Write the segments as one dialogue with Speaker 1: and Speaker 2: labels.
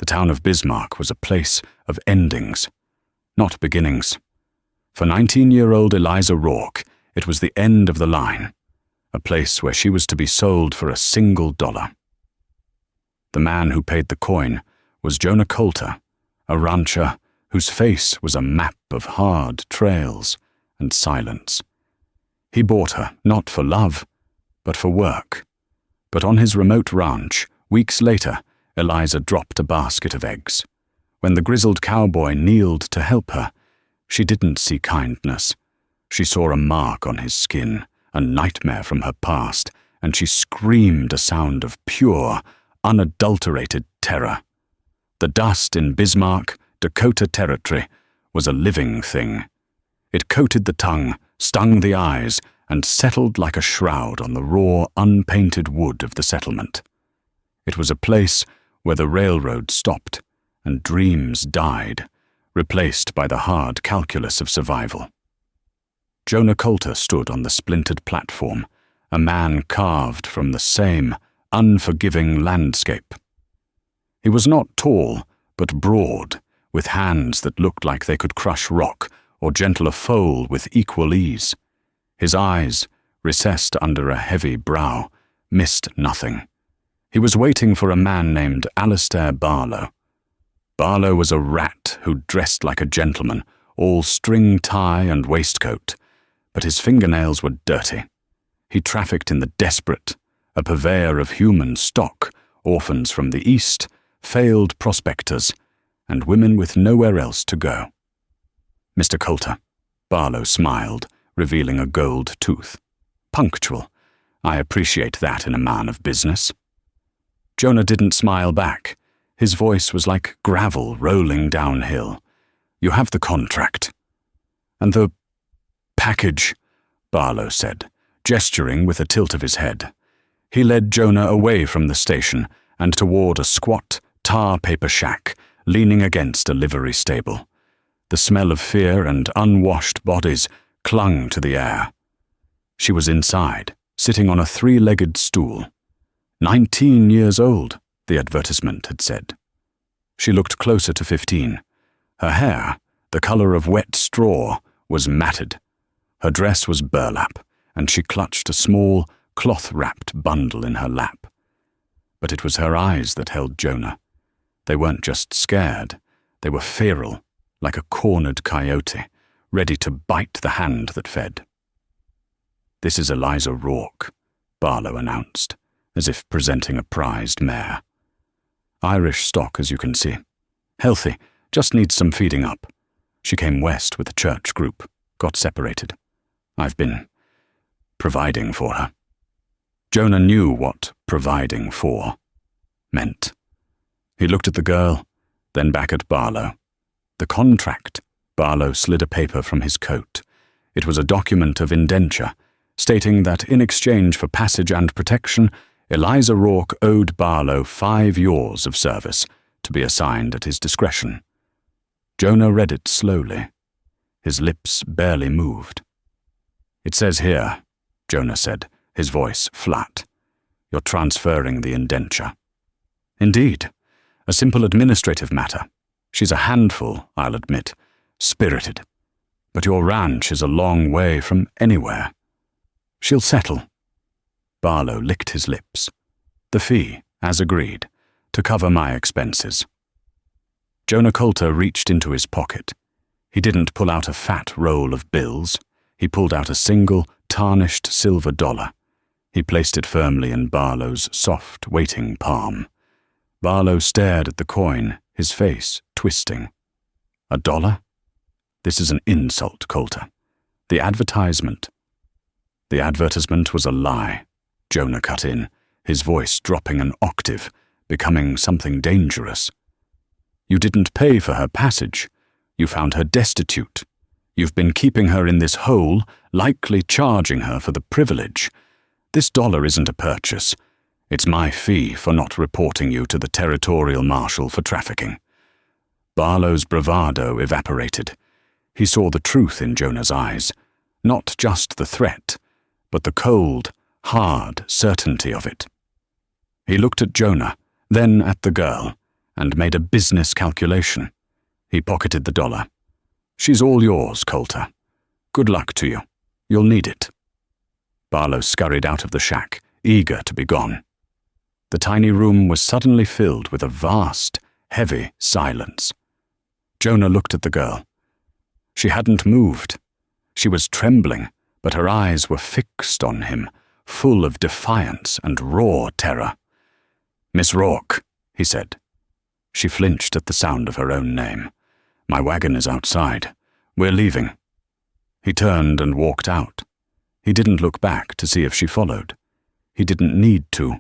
Speaker 1: town of Bismarck was a place of endings, not beginnings. For 19-year-old Eliza Rourke, it was the end of the line, a place where she was to be sold for $1. The man who paid the coin was Jonah Coulter, a rancher whose face was a map of hard trails and silence. He bought her not for love, but for work. But on his remote ranch, weeks later, Eliza dropped a basket of eggs. When the grizzled cowboy kneeled to help her, she didn't see kindness. She saw a mark on his skin, a nightmare from her past, and she screamed a sound of pure, unadulterated terror. The dust in Bismarck, Dakota Territory, was a living thing. It coated the tongue, stung the eyes, and settled like a shroud on the raw, unpainted wood of the settlement. It was a place where the railroad stopped and dreams died, replaced by the hard calculus of survival. Jonah Coulter stood on the splintered platform, a man carved from the same unforgiving landscape. He was not tall, but broad, with hands that looked like they could crush rock or gentle a foal with equal ease. His eyes, recessed under a heavy brow, missed nothing. He was waiting for a man named Alistair Barlow. Barlow was a rat who dressed like a gentleman, all string tie and waistcoat, but his fingernails were dirty. He trafficked in the desperate, a purveyor of human stock, orphans from the East, failed prospectors, and women with nowhere else to go. Mr. Coulter, Barlow smiled, revealing a gold tooth. Punctual. I appreciate that in a man of business. Jonah didn't smile back. His voice was like gravel rolling downhill. You have the contract. And the package, Barlow said, gesturing with a tilt of his head. He led Jonah away from the station and toward a squat, tar paper shack leaning against a livery stable. The smell of fear and unwashed bodies clung to the air. She was inside, sitting on a 3-legged stool. 19 years old, the advertisement had said. She looked closer to 15. Her hair, the color of wet straw, was matted. Her dress was burlap, and she clutched a small, cloth-wrapped bundle in her lap. But it was her eyes that held Jonah. They weren't just scared. They were feral, like a cornered coyote, ready to bite the hand that fed. This is Eliza Rourke, Barlow announced, as if presenting a prized mare. Irish stock, as you can see. Healthy, just needs some feeding up. She came west with a church group, got separated. I've been providing for her. Jonah knew what providing for meant. He looked at the girl, then back at Barlow. The contract. Barlow slid a paper from his coat. It was a document of indenture, stating that in exchange for passage and protection, Eliza Rourke owed Barlow 5 years of service, to be assigned at his discretion. Jonah read it slowly. His lips barely moved. It says here, Jonah said, his voice flat. You're transferring the indenture. Indeed, a simple administrative matter. She's a handful, I'll admit, spirited. But your ranch is a long way from anywhere. She'll settle. Barlow licked his lips. The fee, as agreed, to cover my expenses. Jonah Coulter reached into his pocket. He didn't pull out a fat roll of bills. He pulled out a single, tarnished silver dollar. He placed it firmly in Barlow's soft, waiting palm. Barlow stared at the coin, his face twisting. $1? This is an insult, Coulter. The advertisement. The advertisement was a lie, Jonah cut in, his voice dropping an octave, becoming something dangerous. You didn't pay for her passage. You found her destitute. You've been keeping her in this hole, likely charging her for the privilege. This dollar isn't a purchase. It's my fee for not reporting you to the territorial marshal for trafficking. Barlow's bravado evaporated. He saw the truth in Jonah's eyes, not just the threat, but the cold, hard certainty of it. He looked at Jonah, then at the girl, and made a business calculation. He pocketed the dollar. "She's all yours, Coulter. Good luck to you. You'll need it." Barlow scurried out of the shack, eager to be gone. The tiny room was suddenly filled with a vast, heavy silence. Jonah looked at the girl. She hadn't moved. She was trembling, but her eyes were fixed on him, full of defiance and raw terror. "Miss Rourke," he said. She flinched at the sound of her own name. "My wagon is outside. We're leaving." He turned and walked out. He didn't look back to see if she followed. He didn't need to.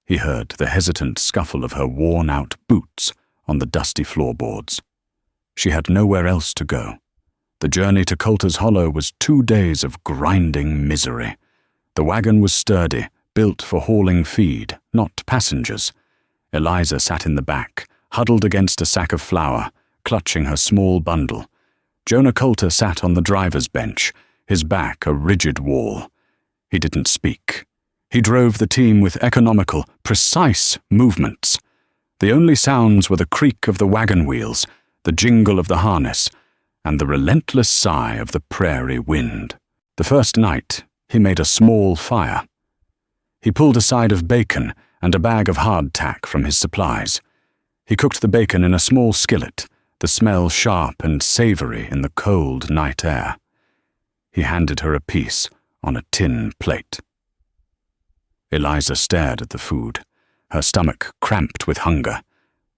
Speaker 1: He heard the hesitant scuffle of her worn-out boots on the dusty floorboards. She had nowhere else to go. The journey to Coulter's Hollow was 2 days of grinding misery. The wagon was sturdy, built for hauling feed, not passengers. Eliza sat in the back, huddled against a sack of flour, clutching her small bundle. Jonah Coulter sat on the driver's bench, his back a rigid wall. He didn't speak. He drove the team with economical, precise movements. The only sounds were the creak of the wagon wheels, the jingle of the harness, and the relentless sigh of the prairie wind. The first night, he made a small fire. He pulled a side of bacon and a bag of hardtack from his supplies. He cooked the bacon in a small skillet, the smell sharp and savory in the cold night air. He handed her a piece on a tin plate. Eliza stared at the food, her stomach cramped with hunger,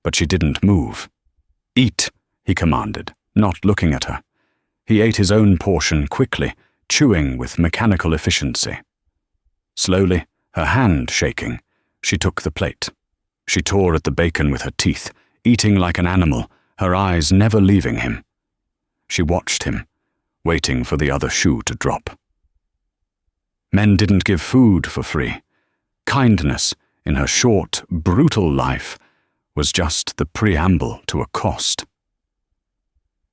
Speaker 1: but she didn't move. "Eat," he commanded, not looking at her. He ate his own portion quickly, chewing with mechanical efficiency. Slowly, her hand shaking, she took the plate. She tore at the bacon with her teeth, eating like an animal, her eyes never leaving him. She watched him, waiting for the other shoe to drop. Men didn't give food for free. Kindness, in her short, brutal life, was just the preamble to a cost.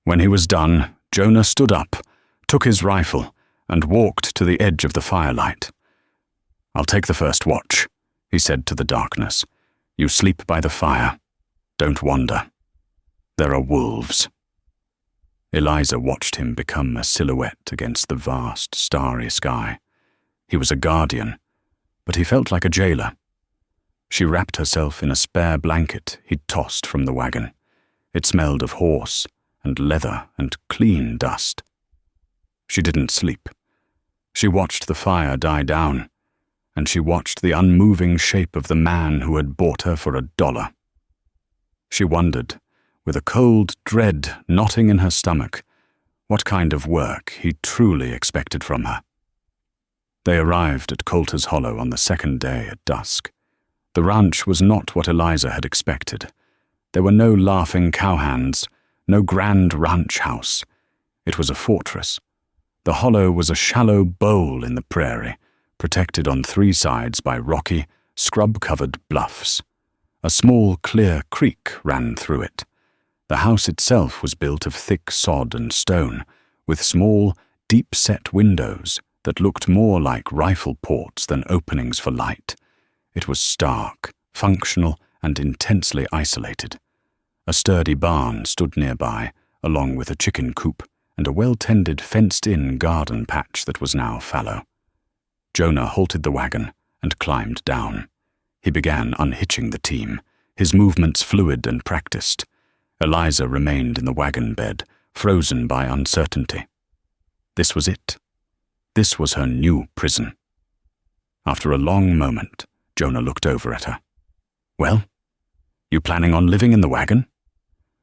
Speaker 1: When he was done, Jonah stood up, took his rifle, and walked to the edge of the firelight. "I'll take the first watch," he said to the darkness. "You sleep by the fire. Don't wander. There are wolves." Eliza watched him become a silhouette against the vast, starry sky. He was a guardian, but he felt like a jailer. She wrapped herself in a spare blanket he'd tossed from the wagon. It smelled of horse and leather and clean dust. She didn't sleep. She watched the fire die down, and she watched the unmoving shape of the man who had bought her for $1. She wondered, with a cold dread knotting in her stomach, what kind of work he truly expected from her. They arrived at Coulter's Hollow on the second day at dusk. The ranch was not what Eliza had expected. There were no laughing cowhands, no grand ranch house. It was a fortress. The hollow was a shallow bowl in the prairie, protected on 3 sides by rocky, scrub-covered bluffs. A small, clear creek ran through it. The house itself was built of thick sod and stone, with small, deep-set windows that looked more like rifle ports than openings for light. It was stark, functional, and intensely isolated. A sturdy barn stood nearby, along with a chicken coop and a well-tended, fenced-in garden patch that was now fallow. Jonah halted the wagon and climbed down. He began unhitching the team, his movements fluid and practiced. Eliza remained in the wagon bed, frozen by uncertainty. This was it. This was her new prison. After a long moment, Jonah looked over at her. "Well, you planning on living in the wagon?"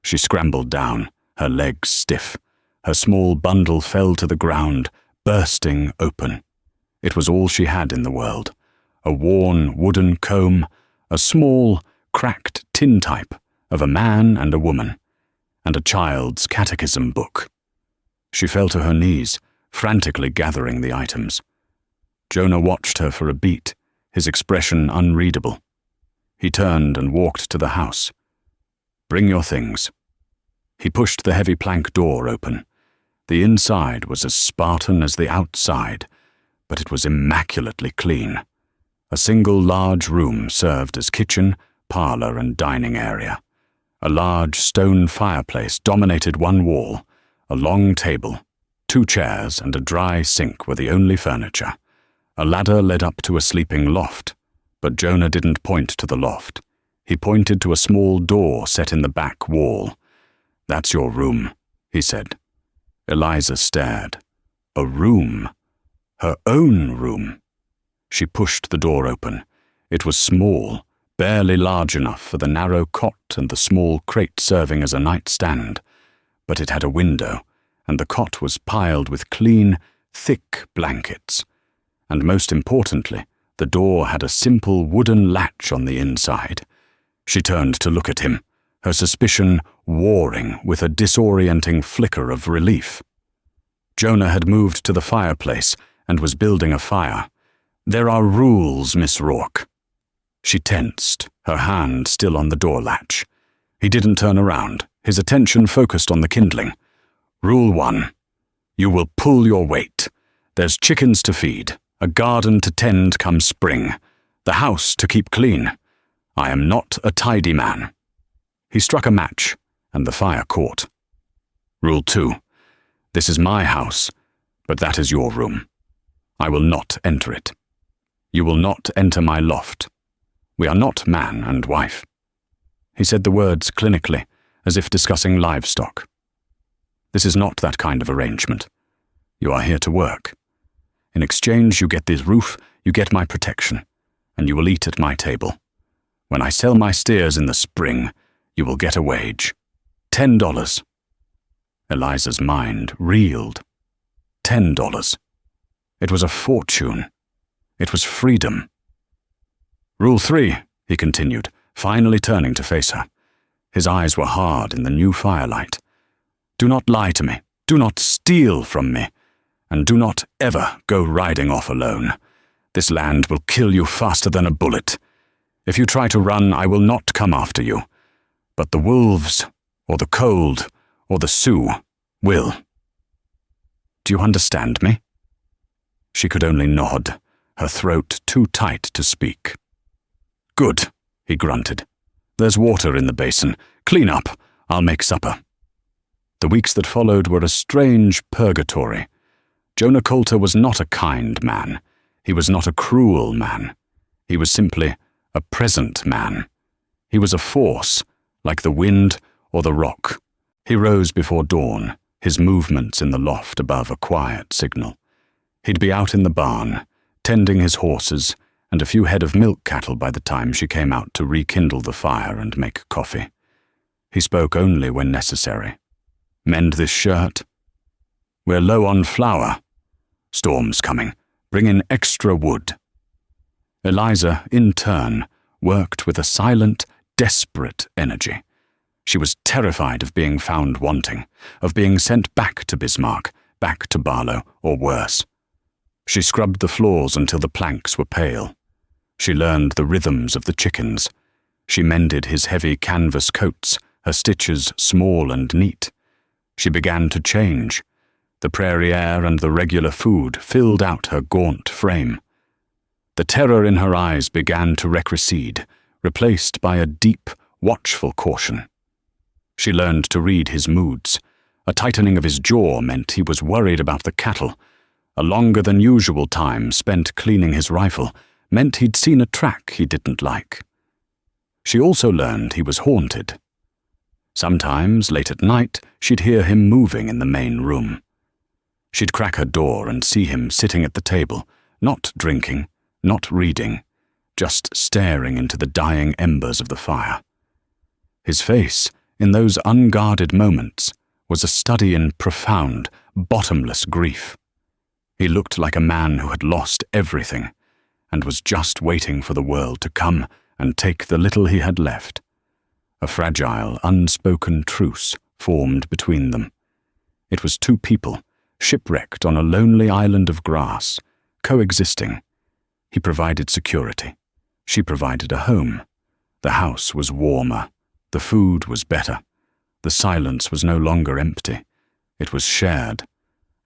Speaker 1: She scrambled down, her legs stiff. Her small bundle fell to the ground, bursting open. It was all she had in the world. A worn wooden comb, a small, cracked tintype of a man and a woman, and a child's catechism book. She fell to her knees, frantically gathering the items. Jonah watched her for a beat, his expression unreadable. He turned and walked to the house. "Bring your things." He pushed the heavy plank door open. The inside was as Spartan as the outside, but it was immaculately clean. A single large room served as kitchen, parlor, and dining area. A large stone fireplace dominated one wall. A long table, 2 chairs, and a dry sink were the only furniture. A ladder led up to a sleeping loft, but Jonah didn't point to the loft. He pointed to a small door set in the back wall. "That's your room," he said. Eliza stared. A room? Her own room? She pushed the door open. It was small, barely large enough for the narrow cot and the small crate serving as a nightstand. But it had a window, and the cot was piled with clean, thick blankets. And most importantly, the door had a simple wooden latch on the inside. She turned to look at him, her suspicion warring with a disorienting flicker of relief. Jonah had moved to the fireplace and was building a fire. "There are rules, Miss Rourke." She tensed, her hand still on the door latch. He didn't turn around, his attention focused on the kindling. "Rule 1. You will pull your weight. There's chickens to feed, a garden to tend come spring, the house to keep clean. I am not a tidy man." He struck a match, and the fire caught. "Rule 2. This is my house, but that is your room. I will not enter it. You will not enter my loft. We are not man and wife." He said the words clinically, as if discussing livestock. "This is not that kind of arrangement. You are here to work. In exchange, you get this roof, you get my protection, and you will eat at my table. When I sell my steers in the spring, you will get a wage. $10. Eliza's mind reeled. $10. It was a fortune. It was freedom. "Rule 3, he continued, finally turning to face her. His eyes were hard in the new firelight. "Do not lie to me. Do not steal from me. And do not ever go riding off alone. This land will kill you faster than a bullet. If you try to run, I will not come after you. But the wolves, or the cold, or the Sioux will. Do you understand me?" She could only nod, her throat too tight to speak. "Good," he grunted. "There's water in the basin. Clean up. I'll make supper." The weeks that followed were a strange purgatory. Jonah Coulter was not a kind man. He was not a cruel man. He was simply a present man. He was a force, like the wind or the rock. He rose before dawn, his movements in the loft above a quiet signal. He'd be out in the barn, tending his horses and a few head of milk cattle by the time she came out to rekindle the fire and make coffee. He spoke only when necessary. "Mend this shirt. We're low on flour. Storm's coming. Bring in extra wood." Eliza, in turn, worked with a silent, desperate energy. She was terrified of being found wanting, of being sent back to Bismarck, back to Barlow, or worse. She scrubbed the floors until the planks were pale. She learned the rhythms of the chickens. She mended his heavy canvas coats, her stitches small and neat. She began to change. The prairie air and the regular food filled out her gaunt frame. The terror in her eyes began to recede, replaced by a deep, watchful caution. She learned to read his moods. A tightening of his jaw meant he was worried about the cattle. A longer than usual time spent cleaning his rifle meant he'd seen a track he didn't like. She also learned he was haunted. Sometimes, late at night, she'd hear him moving in the main room. She'd crack her door and see him sitting at the table, not drinking, not reading, just staring into the dying embers of the fire. His face, in those unguarded moments, was a study in profound, bottomless grief. He looked like a man who had lost everything, and was just waiting for the world to come and take the little he had left. A fragile, unspoken truce formed between them. It was two people, shipwrecked on a lonely island of grass, coexisting. He provided security. She provided a home. The house was warmer. The food was better. The silence was no longer empty. It was shared.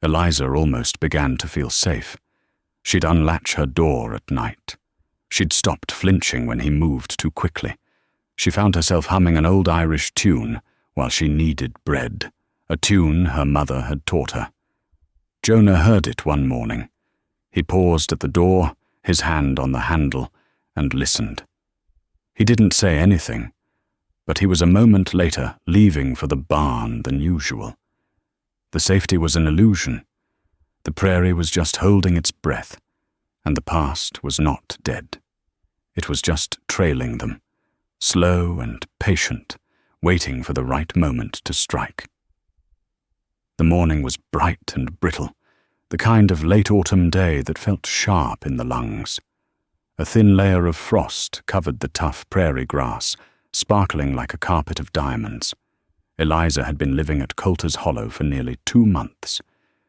Speaker 1: Eliza almost began to feel safe. She'd unlatch her door at night. She'd stopped flinching when he moved too quickly. She found herself humming an old Irish tune while she kneaded bread, a tune her mother had taught her. Jonah heard it one morning. He paused at the door, his hand on the handle, and listened. He didn't say anything, but he was a moment later leaving for the barn than usual. The safety was an illusion. The prairie was just holding its breath, and the past was not dead. It was just trailing them, slow and patient, waiting for the right moment to strike. The morning was bright and brittle, the kind of late autumn day that felt sharp in the lungs. A thin layer of frost covered the tough prairie grass, sparkling like a carpet of diamonds. Eliza had been living at Coulter's Hollow for nearly 2 months.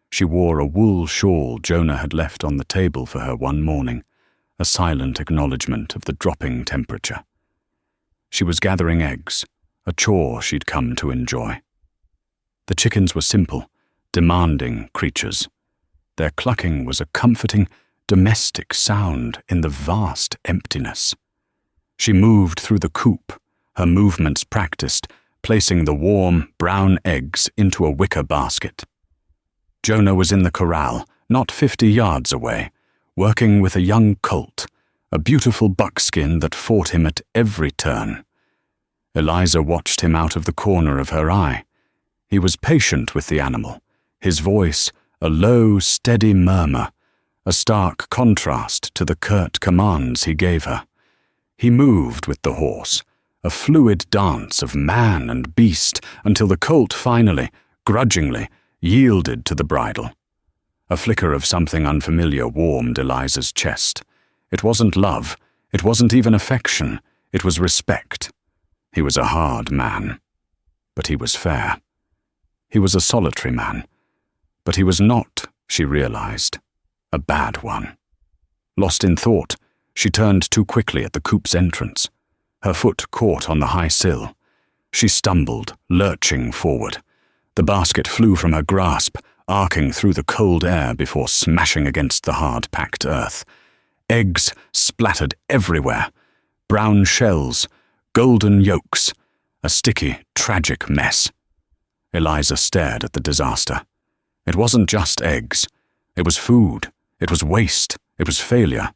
Speaker 1: She wore a wool shawl Jonah had left on the table for her one morning, a silent acknowledgement of the dropping temperature. She was gathering eggs, a chore she'd come to enjoy. The chickens were simple, demanding creatures. Their clucking was a comforting, domestic sound in the vast emptiness. She moved through the coop, her movements practiced, placing the warm, brown eggs into a wicker basket. Jonah was in the corral, not 50 yards away, working with a young colt, a beautiful buckskin that fought him at every turn. Eliza watched him out of the corner of her eye. He was patient with the animal, his voice a low, steady murmur, a stark contrast to the curt commands he gave her. He moved with the horse, a fluid dance of man and beast, until the colt finally, grudgingly, yielded to the bridle. A flicker of something unfamiliar warmed Eliza's chest. It wasn't love, it wasn't even affection, it was respect. He was a hard man, but he was fair. He was a solitary man, but he was not, she realized, a bad one. Lost in thought, she turned too quickly at the coop's entrance. Her foot caught on the high sill. She stumbled, lurching forward. The basket flew from her grasp, arcing through the cold air before smashing against the hard-packed earth. Eggs splattered everywhere. Brown shells, golden yolks, a sticky, tragic mess. Eliza stared at the disaster. It wasn't just eggs. It was food. It was waste. It was failure.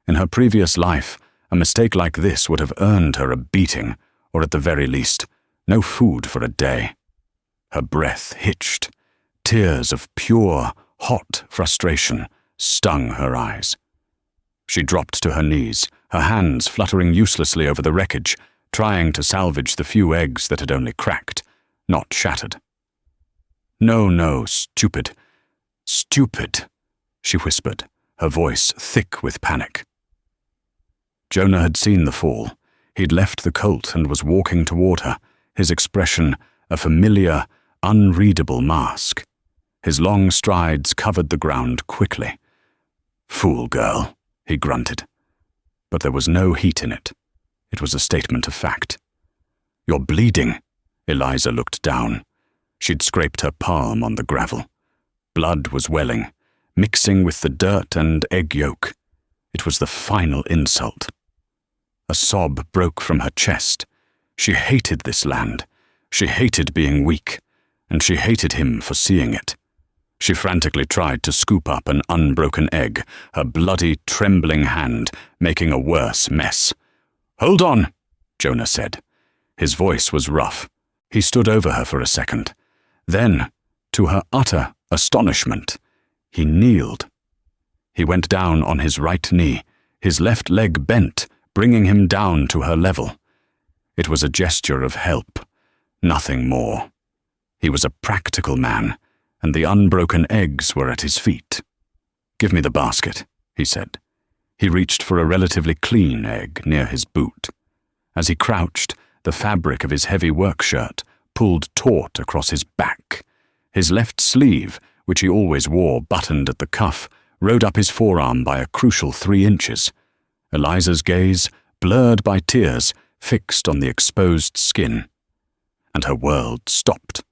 Speaker 1: In her previous life, a mistake like this would have earned her a beating, or at the very least, no food for a day. Her breath hitched. Tears of pure, hot frustration stung her eyes. She dropped to her knees, her hands fluttering uselessly over the wreckage, trying to salvage the few eggs that had only cracked, not shattered. No, stupid, she whispered, her voice thick with panic. Jonah had seen the fall. He'd left the colt and was walking toward her, his expression a familiar, unreadable mask. His long strides covered the ground quickly. "Fool girl," he grunted. But there was no heat in it. It was a statement of fact. "You're bleeding." Eliza looked down. She'd scraped her palm on the gravel. Blood was welling, mixing with the dirt and egg yolk. It was the final insult. A sob broke from her chest. She hated this land. She hated being weak, and she hated him for seeing it. She frantically tried to scoop up an unbroken egg, her bloody, trembling hand making a worse mess. "Hold on," Jonah said. His voice was rough. He stood over her for a second. Then, to her utter astonishment, he kneeled. He went down on his right knee, his left leg bent, bringing him down to her level. It was a gesture of help, nothing more. He was a practical man, and the unbroken eggs were at his feet. "Give me the basket," he said. He reached for a relatively clean egg near his boot. As he crouched, the fabric of his heavy work shirt pulled taut across his back. His left sleeve, which he always wore buttoned at the cuff, rode up his forearm by a crucial 3 inches. Eliza's gaze, blurred by tears, fixed on the exposed skin. And her world stopped.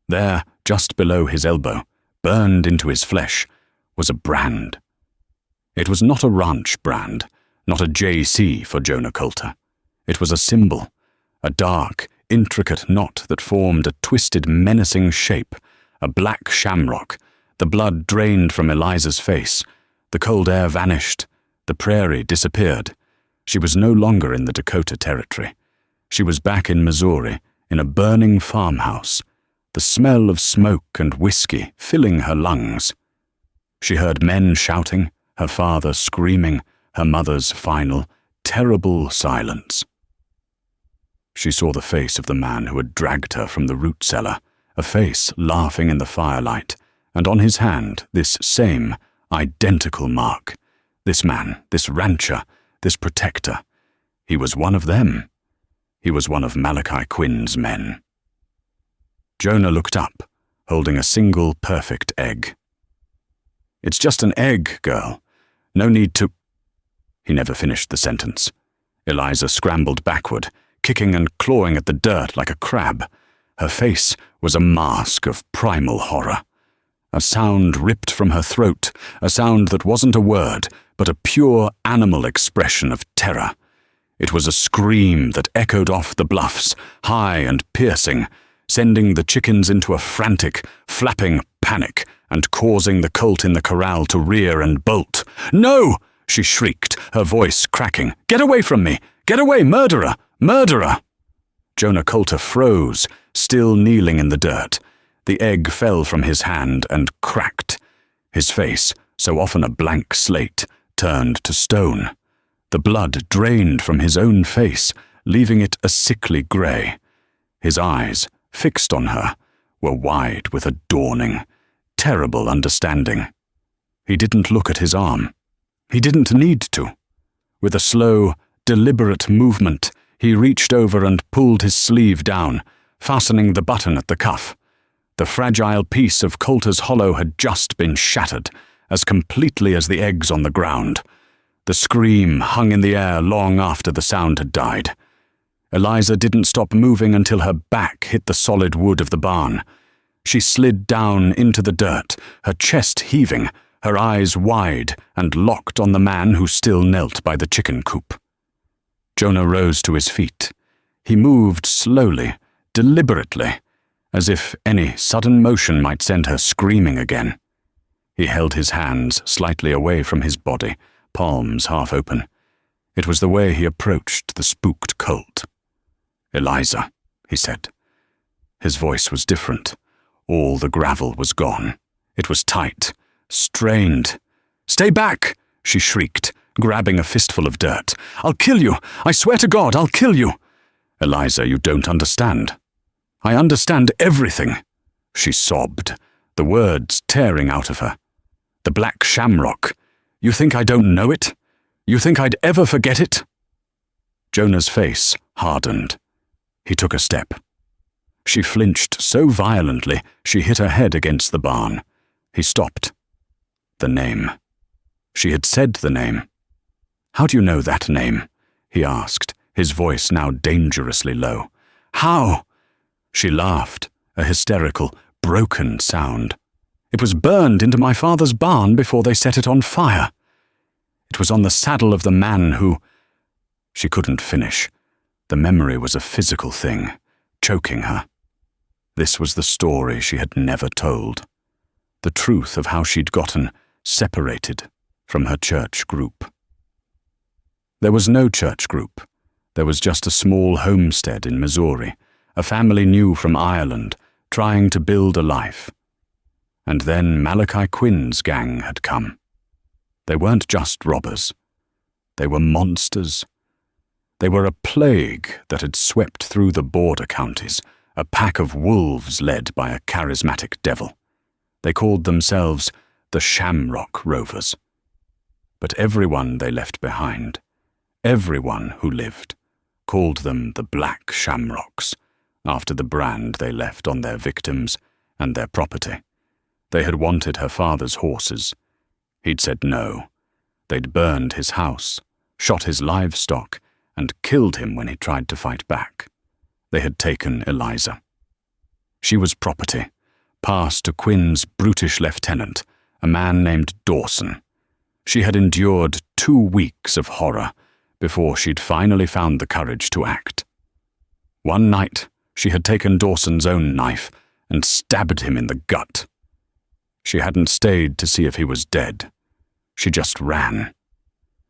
Speaker 1: There, just below his elbow, burned into his flesh, was a brand. It was not a ranch brand, not a JC for Jonah Coulter. It was a symbol, a dark, intricate knot that formed a twisted, menacing shape, a black shamrock. The blood drained from Eliza's face. The cold air vanished. The prairie disappeared. She was no longer in the Dakota Territory. She was back in Missouri, in a burning farmhouse, the smell of smoke and whiskey filling her lungs. She heard men shouting, her father screaming, her mother's final, terrible silence. She saw the face of the man who had dragged her from the root cellar, a face laughing in the firelight, and on his hand this same, identical mark. This man, this rancher, this protector. He was one of them. He was one of Malachi Quinn's men. Jonah looked up, holding a single perfect egg. "It's just an egg, girl. No need to—" He never finished the sentence. Eliza scrambled backward, kicking and clawing at the dirt like a crab. Her face was a mask of primal horror. A sound ripped from her throat, a sound that wasn't a word, but a pure animal expression of terror. It was a scream that echoed off the bluffs, high and piercing, sending the chickens into a frantic, flapping panic and causing the colt in the corral to rear and bolt. "No!" she shrieked, her voice cracking. "Get away from me! Get away, murderer! Murderer!" Jonah Coulter froze, still kneeling in the dirt. The egg fell from his hand and cracked. His face, so often a blank slate, turned to stone. The blood drained from his own face, leaving it a sickly grey. His eyes, fixed on her, were wide with a dawning, terrible understanding. He didn't look at his arm. He didn't need to. With a slow, deliberate movement, he reached over and pulled his sleeve down, fastening the button at the cuff. The fragile piece of Coulter's hollow had just been shattered, as completely as the eggs on the ground. The scream hung in the air long after the sound had died. Eliza didn't stop moving until her back hit the solid wood of the barn. She slid down into the dirt, her chest heaving, her eyes wide and locked on the man who still knelt by the chicken coop. Jonah rose to his feet. He moved slowly, deliberately, as if any sudden motion might send her screaming again. He held his hands slightly away from his body, palms half open. It was the way he approached the spooked colt. "Eliza," he said. His voice was different. All the gravel was gone. It was tight, strained. "Stay back!" she shrieked, grabbing a fistful of dirt. "I'll kill you! I swear to God, I'll kill you!" "Eliza, you don't understand." "I understand everything," she sobbed, the words tearing out of her. "The black shamrock. You think I don't know it? You think I'd ever forget it?" Jonah's face hardened. He took a step. She flinched so violently she hit her head against the barn. He stopped. The name. She had said the name. "How do you know that name?" he asked, his voice now dangerously low. "How?" She laughed, a hysterical, broken sound. "It was burned into my father's barn before they set it on fire. It was on the saddle of the man who—" She couldn't finish. The memory was a physical thing, choking her. This was the story she had never told. The truth of how she'd gotten separated from her church group. There was no church group. There was just a small homestead in Missouri, a family new from Ireland, trying to build a life. And then Malachi Quinn's gang had come. They weren't just robbers. They were monsters. They were a plague that had swept through the border counties, a pack of wolves led by a charismatic devil. They called themselves the Shamrock Rovers. But everyone they left behind, everyone who lived, called them the Black Shamrocks, after the brand they left on their victims and their property. They had wanted her father's horses. He'd said no. They'd burned his house, shot his livestock, and killed him when he tried to fight back. They had taken Eliza. She was property, passed to Quinn's brutish lieutenant, a man named Dawson. She had endured 2 weeks of horror, before she'd finally found the courage to act. One night, she had taken Dawson's own knife and stabbed him in the gut. She hadn't stayed to see if he was dead. She just ran.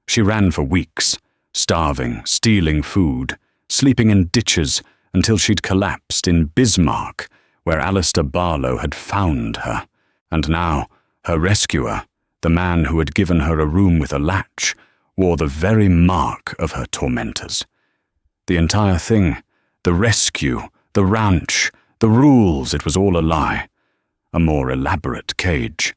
Speaker 1: She ran for weeks, starving, stealing food, sleeping in ditches until she'd collapsed in Bismarck, where Alistair Barlow had found her. And now, her rescuer, the man who had given her a room with a latch, wore the very mark of her tormentors. The entire thing, the rescue, the ranch, the rules, it was all a lie. A more elaborate cage.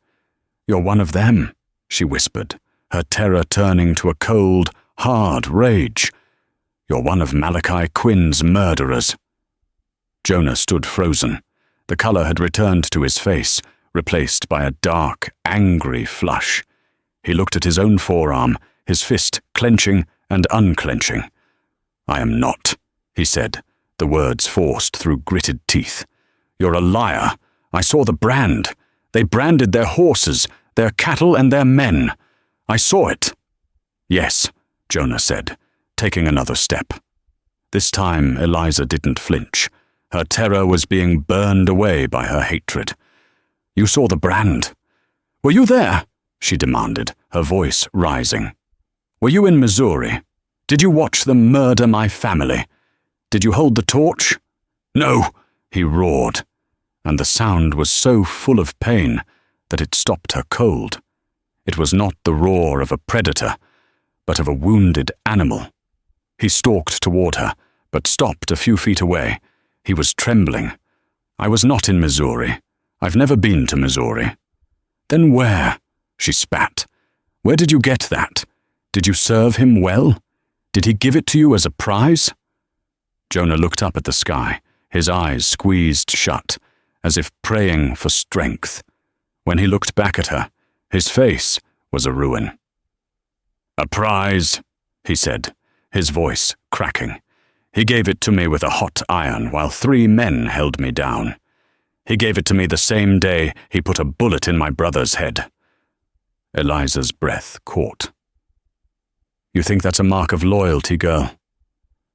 Speaker 1: "You're one of them," she whispered, her terror turning to a cold, hard rage. "You're one of Malachi Quinn's murderers." Jonah stood frozen. The colour had returned to his face, replaced by a dark, angry flush. He looked at his own forearm, his fist clenching and unclenching. "I am not," he said, the words forced through gritted teeth. "You're a liar. I saw the brand. They branded their horses, their cattle and their men. I saw it." "Yes," Jonah said, taking another step. This time Eliza didn't flinch. Her terror was being burned away by her hatred. "You saw the brand. Were you there?" she demanded, her voice rising. "Were you in Missouri? Did you watch them murder my family? Did you hold the torch?" "No," he roared, and the sound was so full of pain that it stopped her cold. It was not the roar of a predator, but of a wounded animal. He stalked toward her, but stopped a few feet away. He was trembling. "I was not in Missouri. I've never been to Missouri." "Then where?" she spat. "Where did you get that? Did you serve him well? Did he give it to you as a prize?" Jonah looked up at the sky, his eyes squeezed shut, as if praying for strength. When he looked back at her, his face was a ruin. "A prize," he said, his voice cracking. "He gave it to me with a hot iron while 3 men held me down. He gave it to me the same day he put a bullet in my brother's head." Eliza's breath caught. "You think that's a mark of loyalty, girl?"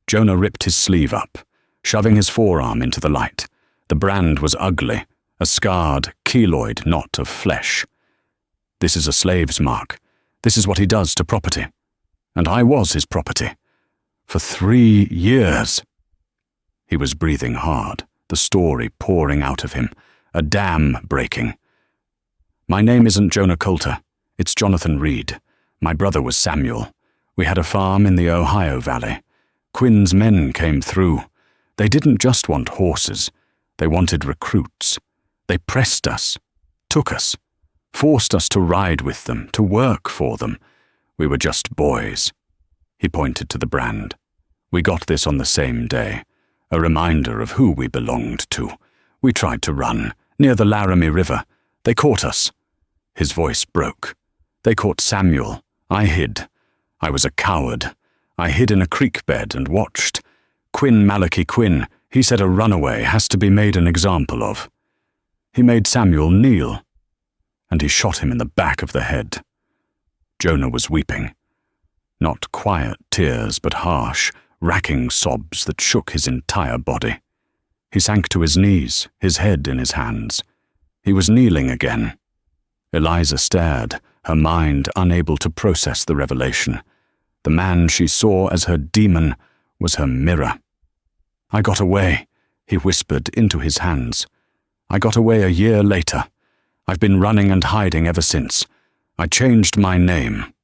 Speaker 1: Jonah ripped his sleeve up, shoving his forearm into the light. The brand was ugly, a scarred, keloid knot of flesh. "This is a slave's mark. This is what he does to property. And I was his property. For 3 years. He was breathing hard, the story pouring out of him, a dam breaking. "My name isn't Jonah Coulter. It's Jonathan Reed. My brother was Samuel. We had a farm in the Ohio Valley. Quinn's men came through. They didn't just want horses. They wanted recruits. They pressed us, took us, forced us to ride with them, to work for them. We were just boys." He pointed to the brand. "We got this on the same day, a reminder of who we belonged to. We tried to run, near the Laramie River. They caught us." His voice broke. "They caught Samuel. I hid. I was a coward. I hid in a creek bed and watched. Malachi Quinn, he said a runaway has to be made an example of. He made Samuel kneel, and he shot him in the back of the head." Jonah was weeping. Not quiet tears, but harsh, racking sobs that shook his entire body. He sank to his knees, his head in his hands. He was kneeling again. Eliza stared, her mind unable to process the revelation. The man she saw as her demon was her mirror. "I got away," he whispered into his hands. "I got away a year later. I've been running and hiding ever since. I changed my name.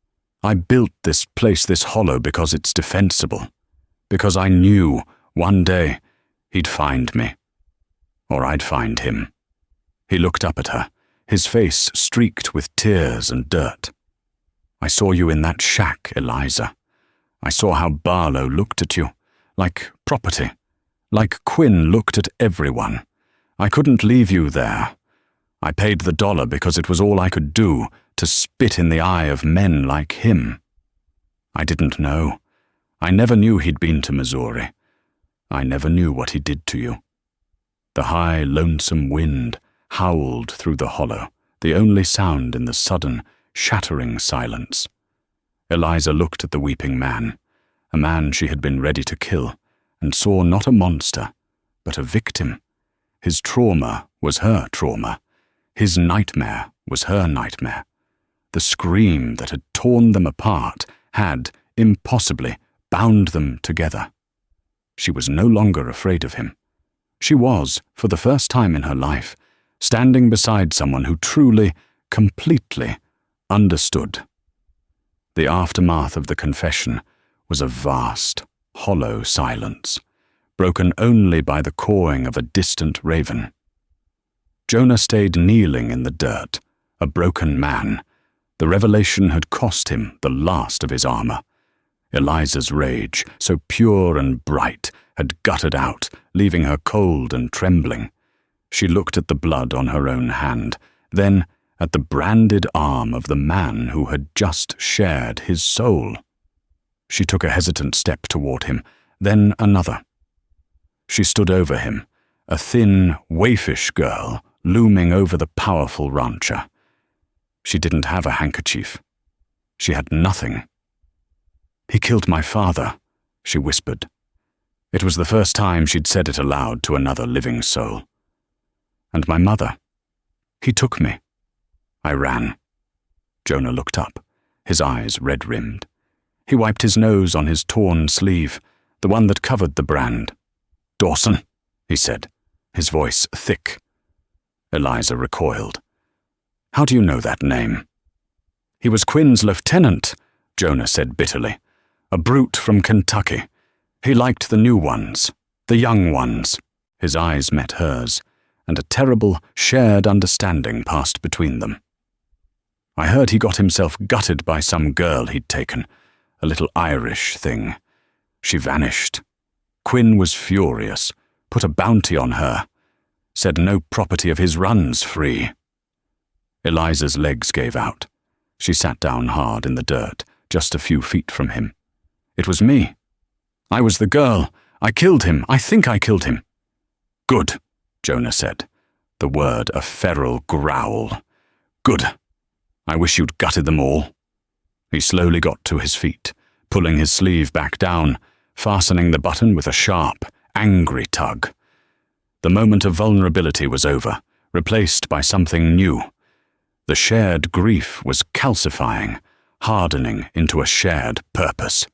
Speaker 1: I built this place, this hollow, because it's defensible. Because I knew one day he'd find me. Or I'd find him." He looked up at her, his face streaked with tears and dirt. "I saw you in that shack, Eliza. I saw how Barlow looked at you, like property, like Quinn looked at everyone. I couldn't leave you there. I paid the dollar because it was all I could do to spit in the eye of men like him. I didn't know. I never knew he'd been to Missouri. I never knew what he did to you." The high, lonesome wind howled through the hollow, the only sound in the sudden, shattering silence. Eliza looked at the weeping man. a man she had been ready to kill, and saw not a monster, but a victim. His trauma was her trauma. His nightmare was her nightmare. The scream that had torn them apart had, impossibly, bound them together. She was no longer afraid of him. She was, for the first time in her life, standing beside someone who truly, completely understood. The aftermath of the confession was a vast, hollow silence, broken only by the cawing of a distant raven. Jonah stayed kneeling in the dirt, a broken man. The revelation had cost him the last of his armor. Eliza's rage, so pure and bright, had guttered out, leaving her cold and trembling. She looked at the blood on her own hand, then at the branded arm of the man who had just shared his soul. She took a hesitant step toward him, then another. She stood over him, a thin, waifish girl looming over the powerful rancher. She didn't have a handkerchief. She had nothing. "He killed my father," she whispered. It was the first time she'd said it aloud to another living soul. "And my mother. He took me. I ran." Jonah looked up, his eyes red-rimmed. He wiped his nose on his torn sleeve, the one that covered the brand. "Dawson," he said, his voice thick. Eliza recoiled. "How do you know that name?" "He was Quinn's lieutenant," Jonah said bitterly. "A brute from Kentucky. He liked the new ones, the young ones." His eyes met hers, and a terrible, shared understanding passed between them. "I heard he got himself gutted by some girl he'd taken, a little Irish thing. She vanished. Quinn was furious, put a bounty on her, said no property of his runs free." Eliza's legs gave out. She sat down hard in the dirt, just a few feet from him. "It was me. I was the girl. I killed him. I think I killed him." "Good," Jonah said, the word a feral growl. "Good. I wish you'd gutted them all." He slowly got to his feet, pulling his sleeve back down, fastening the button with a sharp, angry tug. The moment of vulnerability was over, replaced by something new. The shared grief was calcifying, hardening into a shared purpose.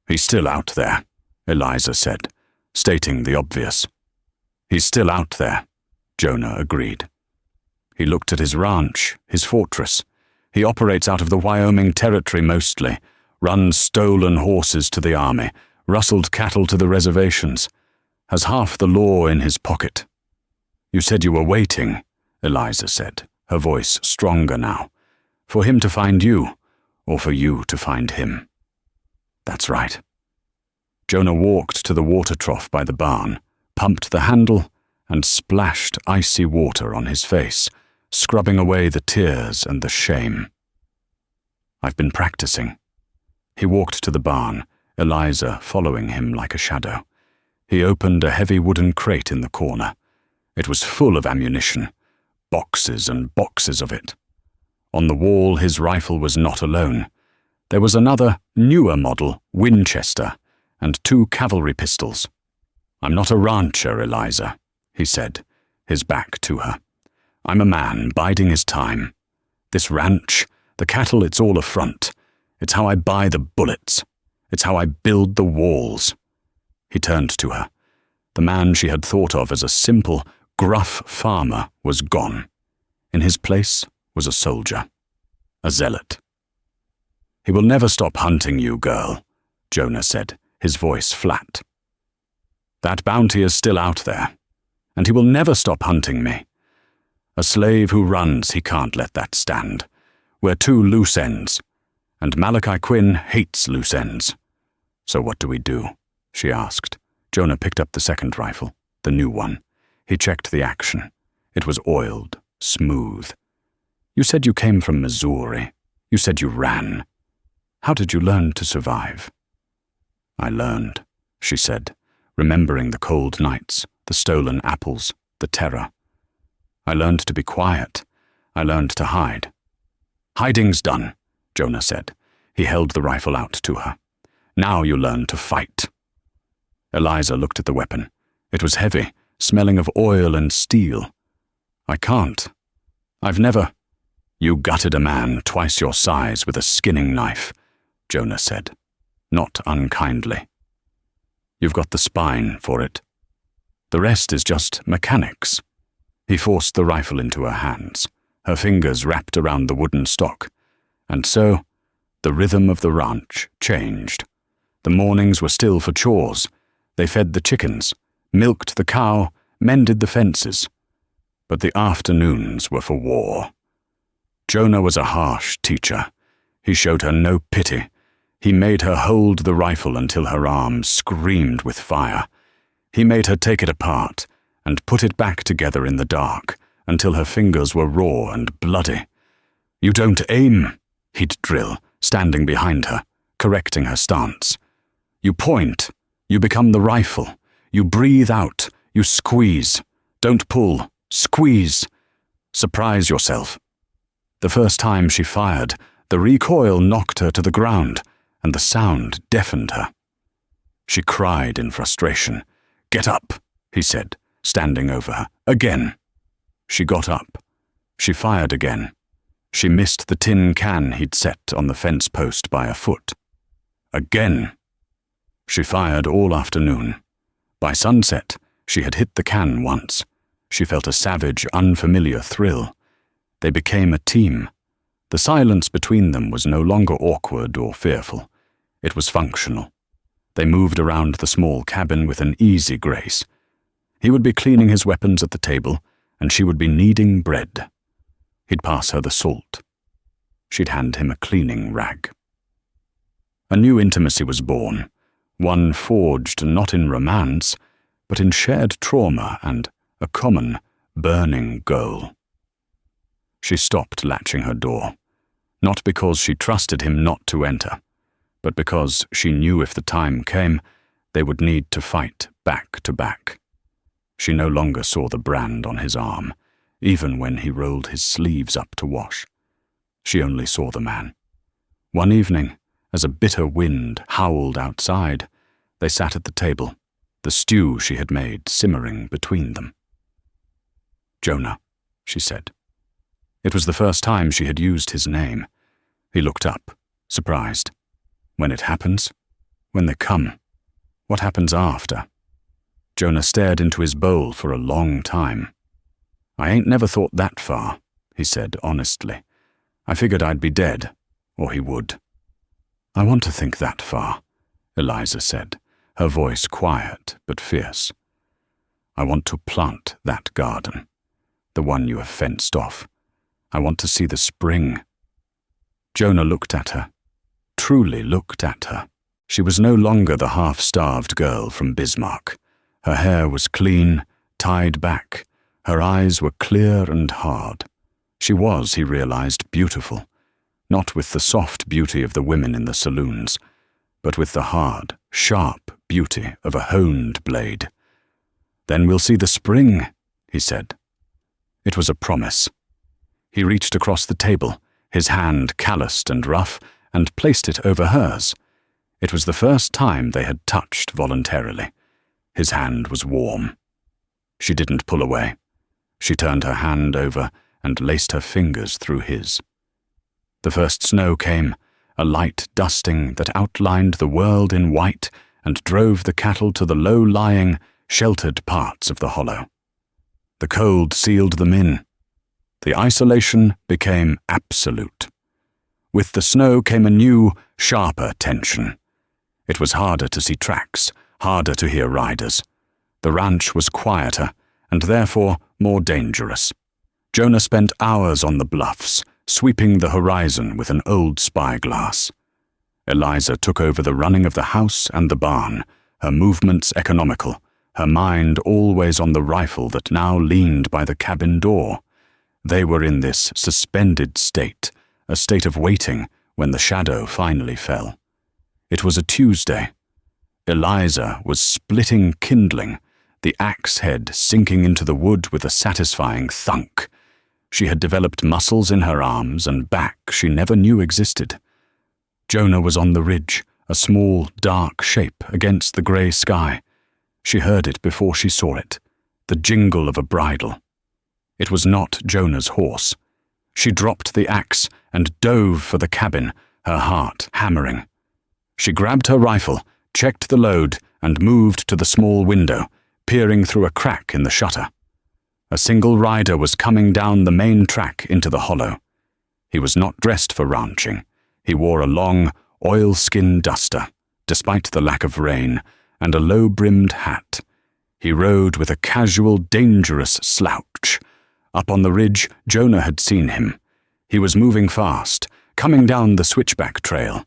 Speaker 1: "He's still out there," Eliza said, stating the obvious. "He's still out there," Jonah agreed. He looked at his ranch, his fortress. He operates out of the Wyoming Territory mostly, runs stolen horses to the army, rustled cattle to the reservations, has half the law in his pocket. "You said you were waiting," Eliza said, her voice stronger now, "for him to find you, or for you to find him." "That's right." Jonah walked to the water trough by the barn, pumped the handle, and splashed icy water on his face, scrubbing away the tears and the shame. "I've been practicing." He walked to the barn, Eliza following him like a shadow. He opened a heavy wooden crate in the corner. It was full of ammunition, boxes and boxes of it. On the wall his rifle was not alone. There was another, newer model, Winchester, and 2 cavalry pistols. "I'm not a rancher, Eliza," he said, his back to her. "I'm a man biding his time. This ranch, the cattle, it's all a front. It's how I buy the bullets. It's how I build the walls." He turned to her. The man she had thought of as a simple, gruff farmer was gone. In his place was a soldier, a zealot. "He will never stop hunting you, girl," Jonah said, his voice flat. "That bounty is still out there, and he will never stop hunting me. A slave who runs, he can't let that stand. We're 2 loose ends, and Malachi Quinn hates loose ends. So what do we do?" she asked. Jonah picked up the second rifle, the new one. He checked the action. It was oiled, smooth. "You said you came from Missouri. You said you ran. How did you learn to survive?" "I learned," she said, remembering the cold nights, the stolen apples, the terror. "I learned to be quiet. I learned to hide." "Hiding's done," Jonah said. He held the rifle out to her. Now you learn to fight." Eliza looked at the weapon. It was heavy, smelling of oil and steel. "I can't. I've never—" "You gutted a man twice your size with a skinning knife," Jonah said, not unkindly. "You've got the spine for it. The rest is just mechanics." He forced the rifle into her hands, her fingers wrapped around the wooden stock. And so, the rhythm of the ranch changed. The mornings were still for chores. They fed the chickens, milked the cow, mended the fences. But the afternoons were for war. Jonah was a harsh teacher. He showed her no pity. He made her hold the rifle until her arms screamed with fire. He made her take it apart and put it back together in the dark until her fingers were raw and bloody. "You don't aim," he'd drill, standing behind her, correcting her stance. "You point. You become the rifle. You breathe out. You squeeze. Don't pull. Squeeze. Surprise yourself." The first time she fired, the recoil knocked her to the ground, and the sound deafened her. She cried in frustration. "Get up," he said, standing over her. "Again." She got up. She fired again. She missed the tin can he'd set on the fence post by a foot. Again. She fired all afternoon. By sunset, she had hit the can once. She felt a savage, unfamiliar thrill. They became a team. The silence between them was no longer awkward or fearful. It was functional. They moved around the small cabin with an easy grace. He would be cleaning his weapons at the table, and she would be kneading bread. He'd pass her the salt. She'd hand him a cleaning rag. A new intimacy was born, one forged not in romance, but in shared trauma and a common, burning goal. She stopped latching her door, not because she trusted him not to enter, but because she knew if the time came, they would need to fight back to back. She no longer saw the brand on his arm, even when he rolled his sleeves up to wash. She only saw the man. One evening, as a bitter wind howled outside, they sat at the table, the stew she had made simmering between them. "Jonah," she said. It was the first time she had used his name. He looked up, surprised. When it happens? When they come? What happens after? Jonah stared into his bowl for a long time. "I ain't never thought that far," he said honestly. "I figured I'd be dead, or he would." "I want to think that far," Eliza said, her voice quiet but fierce. "I want to plant that garden, the one you have fenced off. I want to see the spring." Jonah looked at her, truly looked at her. She was no longer the half-starved girl from Bismarck. Her hair was clean, tied back. Her eyes were clear and hard. She was, he realized, beautiful, not with the soft beauty of the women in the saloons, but with the hard, sharp beauty of a honed blade. "Then we'll see the spring," he said. It was a promise. He reached across the table, his hand calloused and rough, and placed it over hers. It was the first time they had touched voluntarily. His hand was warm. She didn't pull away. She turned her hand over and laced her fingers through his. The first snow came, a light dusting that outlined the world in white and drove the cattle to the low-lying, sheltered parts of the hollow. The cold sealed them in. The isolation became absolute. With the snow came a new, sharper tension. It was harder to see tracks, harder to hear riders. The ranch was quieter, and therefore more dangerous. Jonah spent hours on the bluffs, sweeping the horizon with an old spyglass. Eliza took over the running of the house and the barn, her movements economical, her mind always on the rifle that now leaned by the cabin door. They were in this suspended state, a state of waiting when the shadow finally fell. It was a Tuesday. Eliza was splitting kindling, the axe head sinking into the wood with a satisfying thunk. She had developed muscles in her arms and back she never knew existed. Jonah was on the ridge, a small, dark shape against the grey sky. She heard it before she saw it, the jingle of a bridle. It was not Jonah's horse. She dropped the axe and dove for the cabin, her heart hammering. She grabbed her rifle, checked the load, and moved to the small window, peering through a crack in the shutter. A single rider was coming down the main track into the hollow. He was not dressed for ranching. He wore a long, oilskin duster, despite the lack of rain, and a low-brimmed hat. He rode with a casual, dangerous slouch. Up on the ridge, Jonah had seen him. He was moving fast, coming down the switchback trail.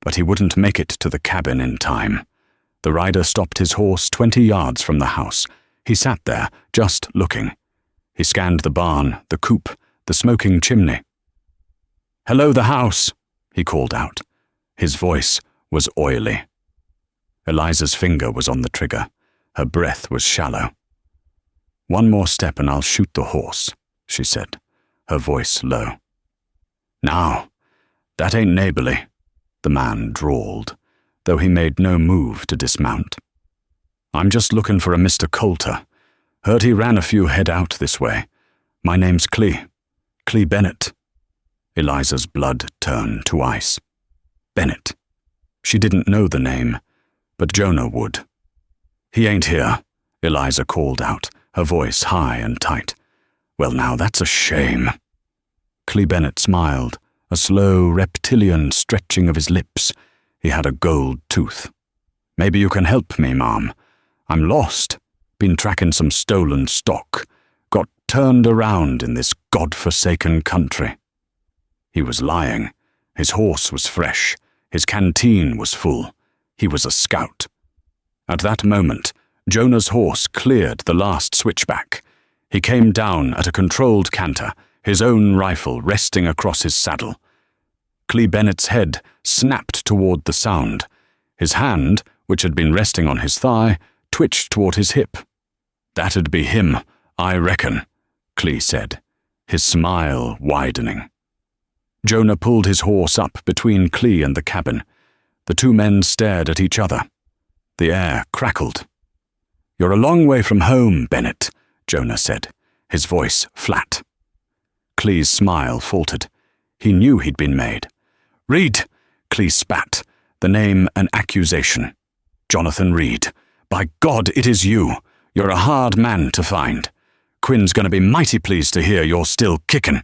Speaker 1: But he wouldn't make it to the cabin in time. The rider stopped his horse 20 yards from the house. He sat there, just looking. He scanned the barn, the coop, the smoking chimney. "Hello, the house," he called out. His voice was oily. Eliza's finger was on the trigger. Her breath was shallow. "One more step and I'll shoot the horse," she said, her voice low. "Now, that ain't neighborly," the man drawled, though he made no move to dismount. "I'm just looking for a Mr. Coulter. Heard he ran a few head out this way. My name's Clee Bennett." Eliza's blood turned to ice. Bennett. She didn't know the name, but Jonah would. "He ain't here," Eliza called out, her voice high and tight. "Well, now that's a shame." Clee Bennett smiled, a slow reptilian stretching of his lips. He had a gold tooth. "Maybe you can help me, Mom. I'm lost. Been tracking some stolen stock. Got turned around in this God-forsaken country." He was lying. His horse was fresh. His canteen was full. He was a scout. At that moment, Jonah's horse cleared the last switchback. He came down at a controlled canter, his own rifle resting across his saddle. Clee Bennett's head snapped toward the sound. His hand, which had been resting on his thigh, twitched toward his hip. "That'd be him, I reckon," Clee said, his smile widening. Jonah pulled his horse up between Clee and the cabin. The two men stared at each other. The air crackled. "You're a long way from home, Bennett," Jonah said, his voice flat. Clee's smile faltered. He knew he'd been made. "Reed," Clee spat, the name an accusation. "Jonathan Reed. By God, it is you. You're a hard man to find. Quinn's going to be mighty pleased to hear you're still kicking."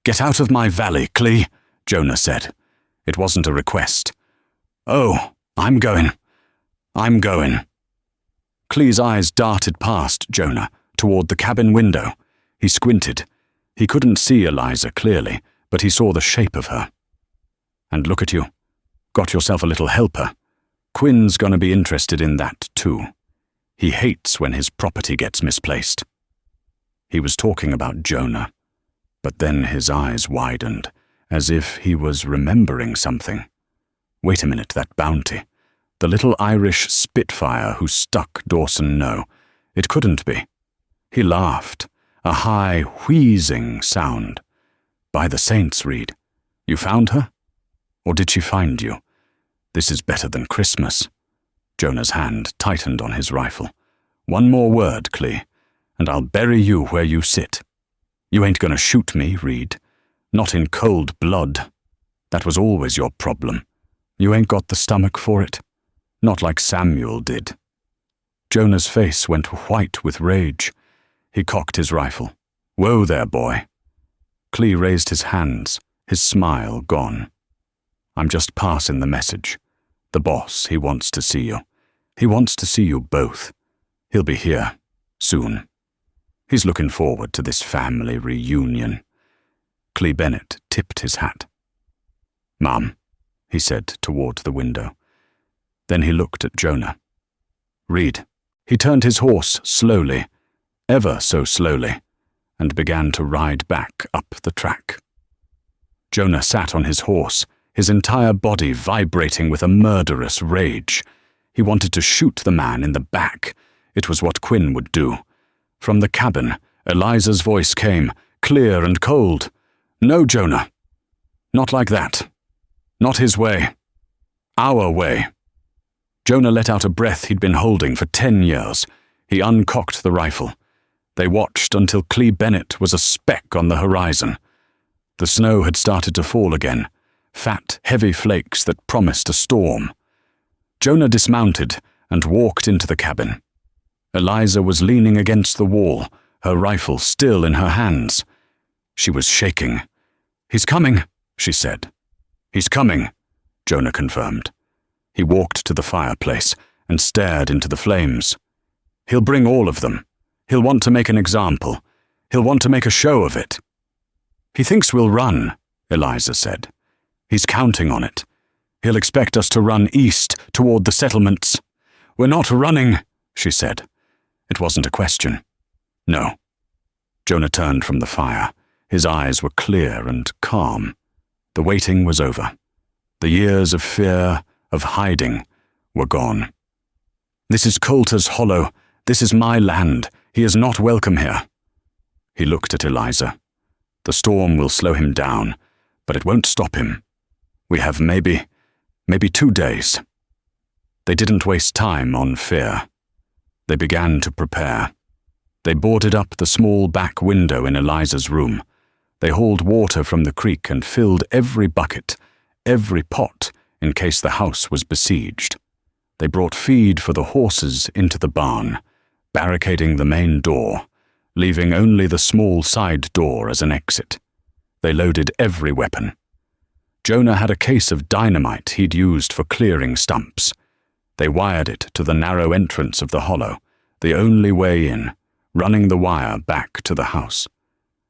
Speaker 1: "Get out of my valley, Clee," Jonah said. It wasn't a request. "Oh, I'm going. Clee's eyes darted past Jonah, toward the cabin window. He squinted. He couldn't see Eliza clearly, but he saw the shape of her. "And look at you. Got yourself a little helper. Quinn's gonna be interested in that too. He hates when his property gets misplaced." He was talking about Jonah, but then his eyes widened, as if he was remembering something. Wait a minute, that bounty. The little Irish Spitfire who stuck Dawson no. It couldn't be. He laughed, a high, wheezing sound. "By the saints, Reed. You found her? Or did she find you? This is better than Christmas." Jonah's hand tightened on his rifle. "One more word, Clee, and I'll bury you where you sit. You ain't gonna shoot me, Reed. Not in cold blood. That was always your problem. You ain't got the stomach for it. Not like Samuel did." Jonah's face went white with rage. He cocked his rifle. "Whoa there, boy." Clee raised his hands, his smile gone. "I'm just passing the message. The boss, he wants to see you. He wants to see you both. He'll be here, soon. He's looking forward to this family reunion." Clee Bennett tipped his hat. "Mom," he said toward the window. Then he looked at Jonah. "Reed." He turned his horse slowly, ever so slowly, and began to ride back up the track. Jonah sat on his horse, his entire body vibrating with a murderous rage. He wanted to shoot the man in the back. It was what Quinn would do. From the cabin, Eliza's voice came, clear and cold. "No, Jonah. Not like that. Not his way. Our way. Jonah let out a breath he'd been holding for 10 years. He uncocked the rifle. They watched until Clee Bennett was a speck on the horizon. The snow had started to fall again, fat, heavy flakes that promised a storm. Jonah dismounted and walked into the cabin. Eliza was leaning against the wall, her rifle still in her hands. She was shaking. "He's coming," she said. "He's coming," Jonah confirmed. He walked to the fireplace and stared into the flames. "He'll bring all of them. He'll want to make an example. He'll want to make a show of it." "He thinks we'll run," Eliza said. "He's counting on it. He'll expect us to run east toward the settlements." "We're not running," she said. It wasn't a question. "No." Jonah turned from the fire. His eyes were clear and calm. The waiting was over. The years of fear, of hiding, were gone. "This is Coulter's Hollow. This is my land. He is not welcome here." He looked at Eliza. "The storm will slow him down, but it won't stop him. We have maybe 2 days." They didn't waste time on fear. They began to prepare. They boarded up the small back window in Eliza's room. They hauled water from the creek and filled every bucket, every pot, in case the house was besieged. They brought feed for the horses into the barn, barricading the main door, leaving only the small side door as an exit. They loaded every weapon. Jonah had a case of dynamite he'd used for clearing stumps. They wired it to the narrow entrance of the hollow, the only way in, running the wire back to the house.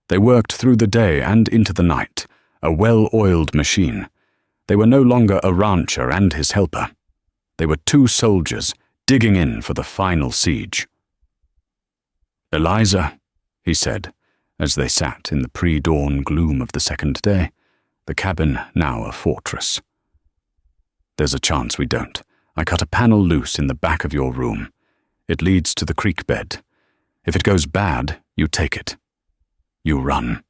Speaker 1: They worked through the day and into the night, a well-oiled machine. They were no longer a rancher and his helper. They were 2 soldiers digging in for the final siege. "Eliza," he said, as they sat in the pre-dawn gloom of the second day, the cabin now a fortress. "There's a chance we don't. I cut a panel loose in the back of your room. It leads to the creek bed. If it goes bad, you take it. You run.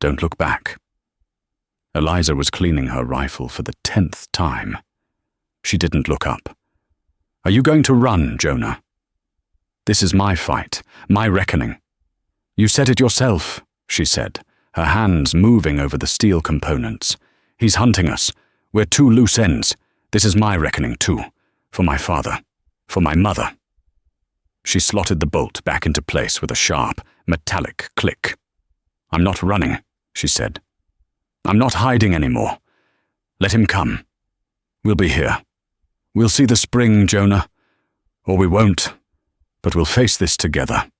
Speaker 1: Don't look back." Eliza was cleaning her rifle for the 10th time. She didn't look up. "Are you going to run, Jonah?" "This is my fight, my reckoning." "You said it yourself," she said, her hands moving over the steel components. "He's hunting us. We're 2 loose ends. This is my reckoning too. For my father. For my mother." She slotted the bolt back into place with a sharp, metallic click. "I'm not running," she said. "I'm not hiding anymore. Let him come. We'll be here. We'll see the spring, Jonah. Or we won't. But we'll face this together."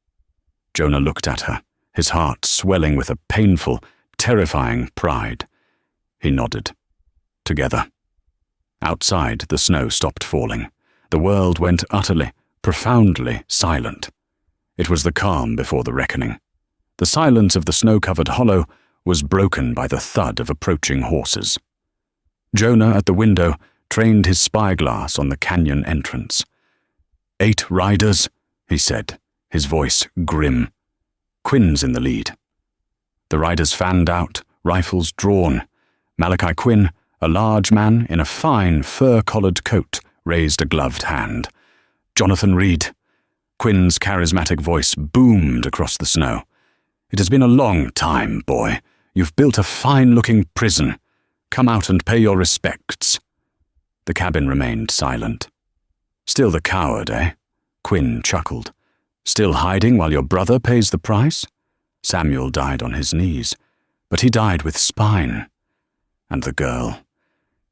Speaker 1: Jonah looked at her, his heart swelling with a painful, terrifying pride. He nodded. Together. Outside, the snow stopped falling. The world went utterly, profoundly silent. It was the calm before the reckoning. The silence of the snow-covered hollow was broken by the thud of approaching horses. Jonah, at the window, trained his spyglass on the canyon entrance. 8 riders, he said, his voice grim. Quinn's in the lead. The riders fanned out, rifles drawn. Malachi Quinn, a large man in a fine fur-collared coat, raised a gloved hand. "Jonathan Reed." Quinn's charismatic voice boomed across the snow. "It has been a long time, boy. You've built a fine-looking prison. Come out and pay your respects." The cabin remained silent. "Still the coward, eh?" Quinn chuckled. "Still hiding while your brother pays the price?" Samuel died on his knees, but he died with spine. And the girl.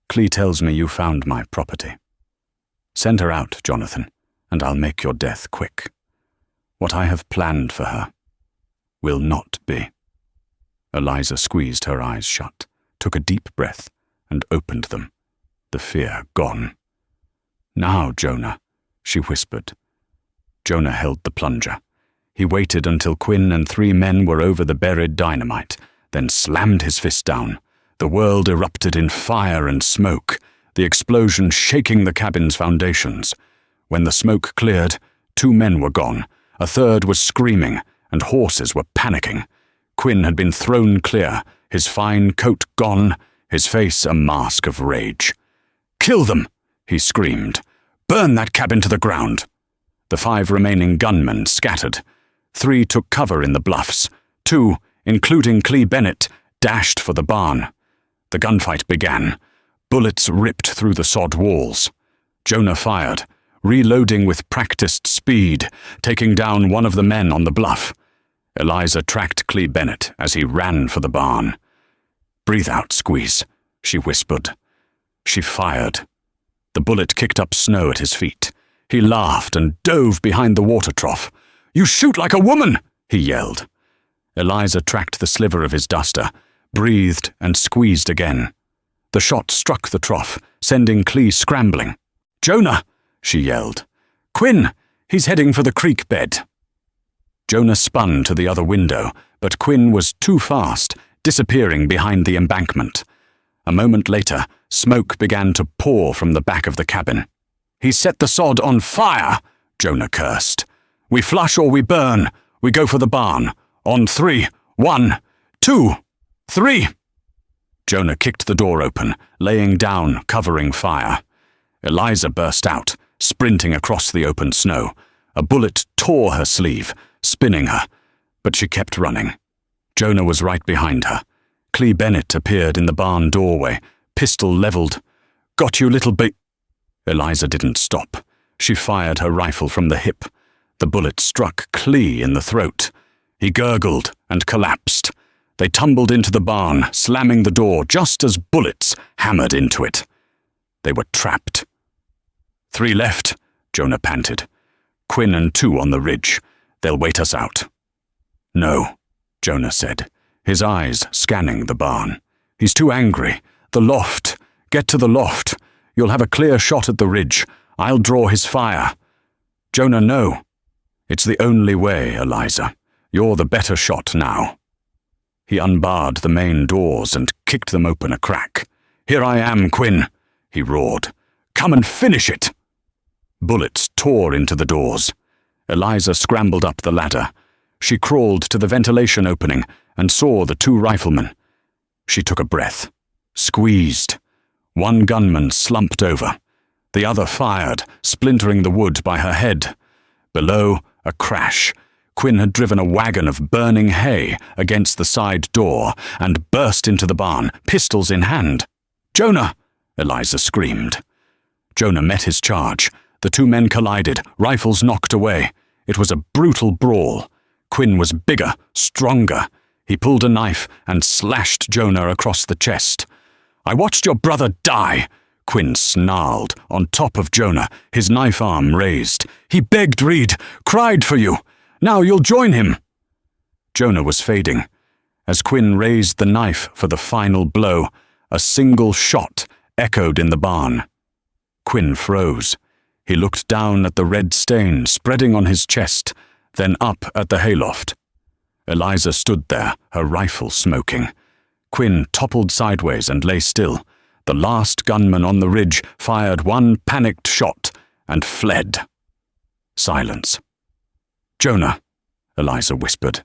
Speaker 1: Clee tells me you found my property. Send her out, Jonathan, and I'll make your death quick. What I have planned for her will not be. Eliza squeezed her eyes shut, took a deep breath, and opened them, the fear gone. "Now, Jonah," she whispered. Jonah held the plunger. He waited until Quinn and 3 men were over the buried dynamite, then slammed his fist down. The world erupted in fire and smoke, the explosion shaking the cabin's foundations. When the smoke cleared, 2 men were gone, a 3rd was screaming, and horses were panicking. Quinn had been thrown clear, his fine coat gone, his face a mask of rage. "Kill them!" he screamed. "Burn that cabin to the ground!" The 5 remaining gunmen scattered. 3 took cover in the bluffs. 2, including Clee Bennett, dashed for the barn. The gunfight began. Bullets ripped through the sod walls. Jonah fired, reloading with practiced speed, taking down one of the men on the bluff. Eliza tracked Clee Bennett as he ran for the barn. "Breathe out, Squeeze," she whispered. She fired. The bullet kicked up snow at his feet. He laughed and dove behind the water trough. "You shoot like a woman!" he yelled. Eliza tracked the sliver of his duster, breathed and squeezed again. The shot struck the trough, sending Clee scrambling. "Jonah!" she yelled. "Quinn! He's heading for the creek bed." Jonah spun to the other window, but Quinn was too fast, disappearing behind the embankment. A moment later, smoke began to pour from the back of the cabin. "He set the sod on fire!" Jonah cursed. "We flush or we burn. We go for the barn. On 3. 1, 2, 3. Jonah kicked the door open, laying down, covering fire. Eliza burst out, sprinting across the open snow. A bullet tore her sleeve, spinning her, but she kept running. Jonah was right behind her. Clee Bennett appeared in the barn doorway, pistol leveled. "Got you, little ba—" Eliza didn't stop. She fired her rifle from the hip. The bullet struck Clee in the throat. He gurgled and collapsed. They tumbled into the barn, slamming the door just as bullets hammered into it. They were trapped. 3 left, Jonah panted. Quinn and 2 on the ridge. They'll wait us out. No, Jonah said, his eyes scanning the barn. He's too angry. The loft. Get to the loft. You'll have a clear shot at the ridge. I'll draw his fire. Jonah, no. It's the only way, Eliza. You're the better shot now. He unbarred the main doors and kicked them open a crack. Here I am, Quinn, he roared. Come and finish it. Bullets tore into the doors. Eliza scrambled up the ladder. She crawled to the ventilation opening and saw the 2 riflemen. She took a breath, squeezed. One gunman slumped over. The other fired, splintering the wood by her head. Below, a crash. Quinn had driven a wagon of burning hay against the side door and burst into the barn, pistols in hand. Jonah! Eliza screamed. Jonah met his charge. The 2 men collided, rifles knocked away. It was a brutal brawl. Quinn was bigger, stronger. He pulled a knife and slashed Jonah across the chest. I watched your brother die, Quinn snarled, on top of Jonah, his knife arm raised. He begged Reed, cried for you. Now you'll join him. Jonah was fading. As Quinn raised the knife for the final blow, a single shot echoed in the barn. Quinn froze. He looked down at the red stain spreading on his chest, then up at the hayloft. Eliza stood there, her rifle smoking. Quinn toppled sideways and lay still. The last gunman on the ridge fired one panicked shot and fled. Silence. Jonah, Eliza whispered.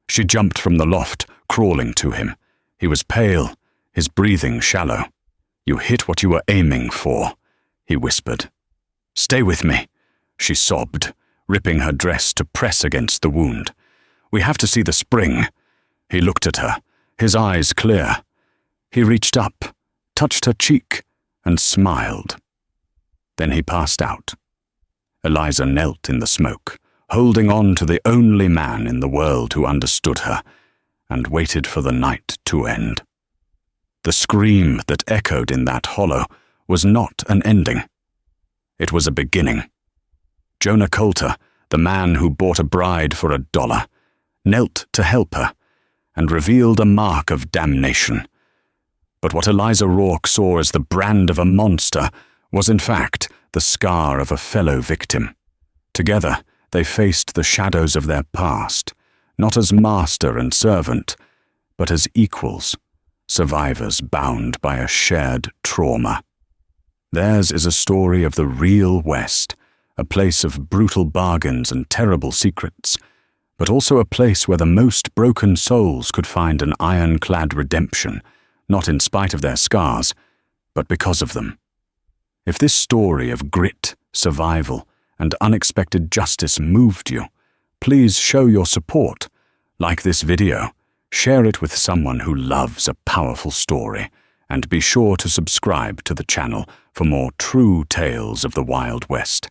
Speaker 1: She jumped from the loft, crawling to him. He was pale, his breathing shallow. You hit what you were aiming for, he whispered. Stay with me, she sobbed, ripping her dress to press against the wound. We have to see the spring. He looked at her, his eyes clear. He reached up, touched her cheek, and smiled. Then he passed out. Eliza knelt in the smoke, holding on to the only man in the world who understood her, and waited for the night to end. The scream that echoed in that hollow was not an ending. It was a beginning. Jonah Coulter, the man who bought a bride for $1, knelt to help her, and revealed a mark of damnation. But what Eliza Rourke saw as the brand of a monster was in fact the scar of a fellow victim. Together, they faced the shadows of their past, not as master and servant, but as equals, survivors bound by a shared trauma. Theirs is a story of the real West, a place of brutal bargains and terrible secrets, but also a place where the most broken souls could find an ironclad redemption, not in spite of their scars, but because of them. If this story of grit, survival, and unexpected justice moved you, please show your support. Like this video, share it with someone who loves a powerful story, and be sure to subscribe to the channel for more true tales of the Wild West.